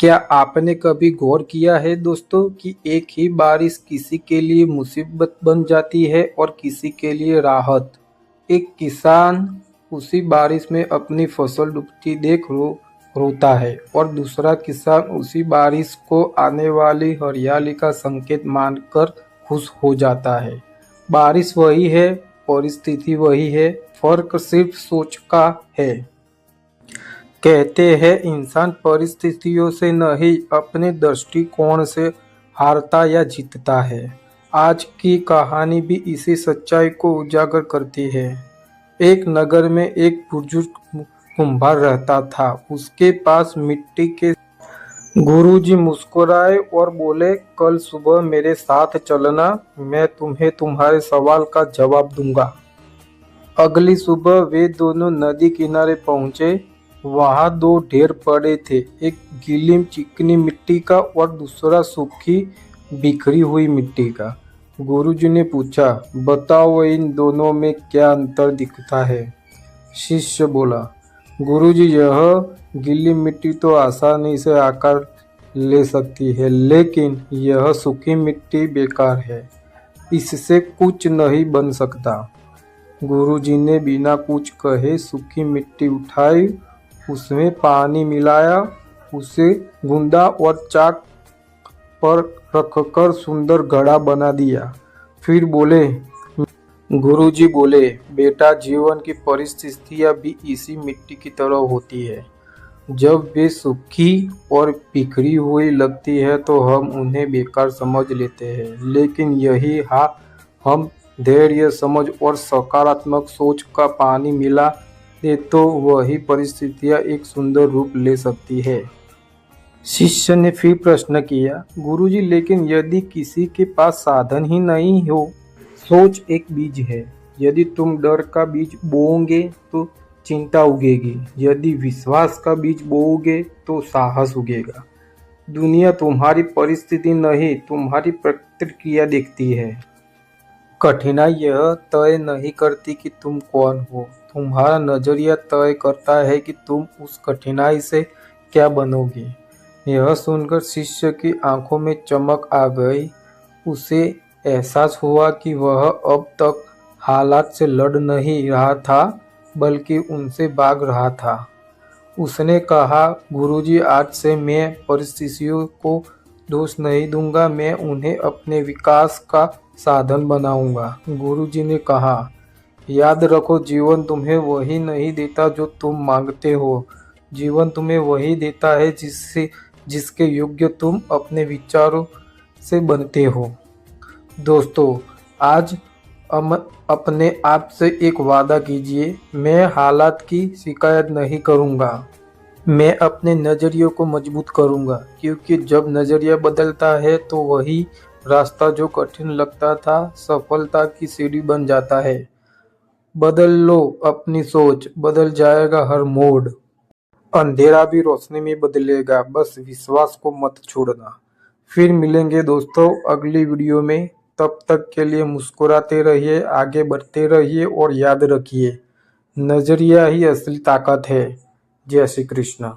क्या आपने कभी गौर किया है दोस्तों कि एक ही बारिश किसी के लिए मुसीबत बन जाती है और किसी के लिए राहत। एक किसान उसी बारिश में अपनी फसल डूबती देख रोता है और दूसरा किसान उसी बारिश को आने वाली हरियाली का संकेत मानकर खुश हो जाता है। बारिश वही है, परिस्थिति वही है, फर्क सिर्फ सोच का है। कहते हैं इंसान परिस्थितियों से नहीं अपने दृष्टिकोण से हारता या जीतता है। आज की कहानी भी इसी सच्चाई को उजागर करती है। एक नगर में एक बुजुर्ग कुम्हार रहता था। उसके पास मिट्टी के गुरुजी मुस्कुराए और बोले, कल सुबह मेरे साथ चलना, मैं तुम्हें तुम्हारे सवाल का जवाब दूंगा। अगली सुबह वे दोनों नदी किनारे पहुंचे। वहां दो ढेर पड़े थे, एक गीली चिकनी मिट्टी का और दूसरा सूखी बिखरी हुई मिट्टी का। गुरुजी ने पूछा, बताओ इन दोनों में क्या अंतर दिखता है? शिष्य बोला, गुरुजी यह गीली मिट्टी तो आसानी से आकार ले सकती है, लेकिन यह सूखी मिट्टी बेकार है, इससे कुछ नहीं बन सकता। गुरुजी ने बिना कुछ कहे सूखी मिट्टी उठाई, उसमें पानी मिलाया, उसे गूंदा और चाक पर रखकर सुंदर घड़ा बना दिया। फिर बोले, गुरुजी बोले, बेटा जीवन की परिस्थितियां भी इसी मिट्टी की तरह होती है। जब वे सूखी और बिखरी हुई लगती है तो हम उन्हें बेकार समझ लेते हैं, लेकिन यही हम धैर्य, समझ और सकारात्मक सोच का पानी मिला दे तो वही परिस्थितियां एक सुंदर रूप ले सकती है। शिष्य ने फिर प्रश्न किया, गुरुजी लेकिन यदि किसी के पास साधन ही नहीं हो? सोच एक बीज है, यदि तुम डर का बीज बोओगे तो चिंता उगेगी, यदि विश्वास का बीज बोओगे तो साहस उगेगा। दुनिया तुम्हारी परिस्थिति नहीं, तुम्हारी प्रतिक्रिया देखती है। कठिनाई यह तय नहीं करती कि तुम कौन हो, तुम्हारा नजरिया तय करता है कि तुम उस कठिनाई से क्या बनोगे। यह सुनकर शिष्य की आंखों में चमक आ गई। उसे एहसास हुआ कि वह अब तक हालात से लड़ नहीं रहा था, बल्कि उनसे भाग रहा था। उसने कहा, गुरुजी आज से मैं परिस्थितियों को दोष नहीं दूंगा, मैं उन्हें अपने विकास का साधन बनाऊंगा। गुरुजी ने कहा, याद रखो जीवन तुम्हें वही नहीं देता जो तुम मांगते हो, जीवन तुम्हें वही देता है जिसके योग्य तुम अपने विचारों से बनते हो। दोस्तों, आज अपने आप से एक वादा कीजिए, मैं हालात की शिकायत नहीं करूंगा, मैं अपने नज़रियों को मजबूत करूंगा, क्योंकि जब नज़रिया बदलता है तो वही रास्ता जो कठिन लगता था सफलता की सीढ़ी बन जाता है। बदल लो अपनी सोच, बदल जाएगा हर मोड़। अंधेरा भी रोशनी में बदलेगा, बस विश्वास को मत छोड़ना। फिर मिलेंगे दोस्तों अगली वीडियो में। तब तक के लिए मुस्कुराते रहिए, आगे बढ़ते रहिए और याद रखिए, नजरिया ही असली ताकत है। जय श्री कृष्ण।